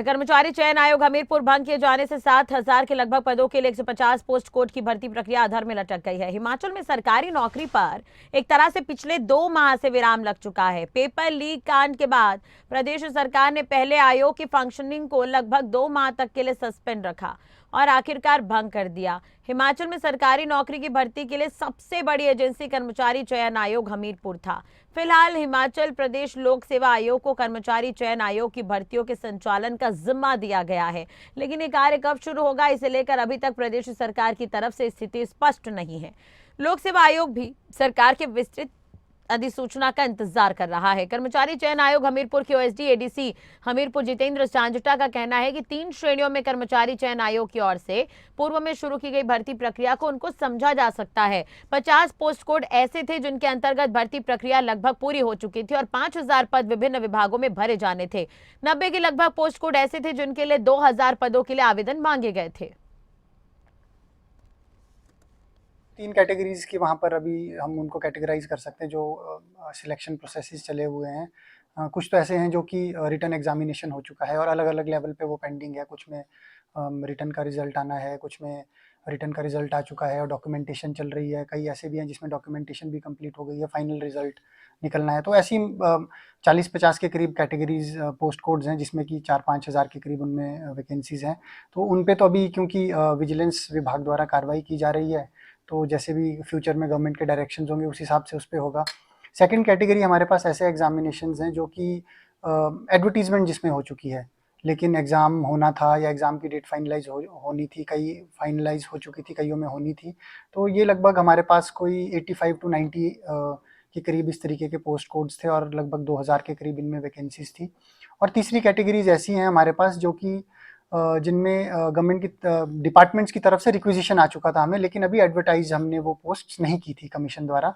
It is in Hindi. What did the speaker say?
कर्मचारी चयन आयोग हमीरपुर भंग किए जाने से 7,000 के लगभग पदों के लिए 150 पोस्ट कोड की भर्ती प्रक्रिया अधर में लटक गई है। हिमाचल में सरकारी नौकरी पर एक तरह से पिछले 2 माह से विराम लग चुका है। पेपर लीक कांड के बाद प्रदेश सरकार ने पहले आयोग की फंक्शनिंग को लगभग 2 माह तक के लिए सस्पेंड रखा और आखिरकार भंग कर दिया। हिमाचल में सरकारी नौकरी की भर्ती के लिए सबसे बड़ी एजेंसी कर्मचारी चयन आयोग हमीरपुर था। फिलहाल हिमाचल प्रदेश लोक सेवा आयोग को कर्मचारी चयन आयोग की भर्तियों के संचालन का जिम्मा दिया गया है, लेकिन ये कार्य कब शुरू होगा इसे लेकर अभी तक प्रदेश सरकार की तरफ से स्थिति स्पष्ट नहीं है। लोक सेवा आयोग भी सरकार के विस्तृत अधिसूचना का इंतजार कर रहा है। कर्मचारी चयन आयोग हमीरपुर के ओएसडी एडीसी हमीरपुर जितेंद्र सांजटा का कहना है कि 3 श्रेणियों में कर्मचारी चयन आयोग की ओर से पूर्व में शुरू की गई भर्ती प्रक्रिया को उनको समझा जा सकता है। 50 पोस्ट कोड ऐसे थे जिनके अंतर्गत भर्ती प्रक्रिया लगभग पूरी हो चुकी थी और 5,000 पद विभिन्न विभागों में भरे जाने थे। 90 के लगभग पोस्ट कोड ऐसे थे जिनके लिए 2,000 पदों के लिए आवेदन मांगे गए थे। 3 कैटेगरीज की वहाँ पर अभी हम उनको कैटेगराइज कर सकते हैं जो सिलेक्शन प्रोसेसेस चले हुए हैं। कुछ तो ऐसे हैं जो कि रिटन एग्जामिनेशन हो चुका है और अलग अलग लेवल पे वो पेंडिंग है। कुछ में रिटन का रिजल्ट आना है, कुछ में रिटन का रिजल्ट आ चुका है और डॉक्यूमेंटेशन चल रही है। कई ऐसे भी हैं जिसमें डॉक्यूमेंटेशन भी कंप्लीट हो गई है, फाइनल रिजल्ट निकलना है। तो ऐसी 40-50 के करीब कैटेगरीज पोस्ट कोड्स हैं जिसमें कि 4-5 हज़ार के करीब उनमें वैकेंसीज़ हैं। तो उन पे तो अभी क्योंकि विजिलेंस विभाग द्वारा कार्रवाई की जा रही है, तो जैसे भी फ्यूचर में गवर्नमेंट के डायरेक्शंस होंगे उस हिसाब से उस पर होगा। सेकंड कैटेगरी हमारे पास ऐसे एग्जामिनेशंस हैं जो कि एडवर्टीजमेंट जिसमें हो चुकी है, लेकिन एग्ज़ाम होना था या एग्ज़ाम की डेट फाइनलाइज होनी थी, कई फाइनलाइज हो चुकी थी, कईयों में होनी थी। तो ये लगभग हमारे पास कोई 85 टू 90 के करीब इस तरीके के पोस्ट कोड्स थे और लगभग 2,000 के करीब इनमें वैकेंसीज थी। और तीसरी कैटेगरीज ऐसी हैं हमारे पास जो कि जिनमें गवर्नमेंट की डिपार्टमेंट्स की तरफ से रिक्विजिशन आ चुका था हमें, लेकिन अभी एडवर्टाइज हमने वो पोस्ट्स नहीं की थी कमीशन द्वारा।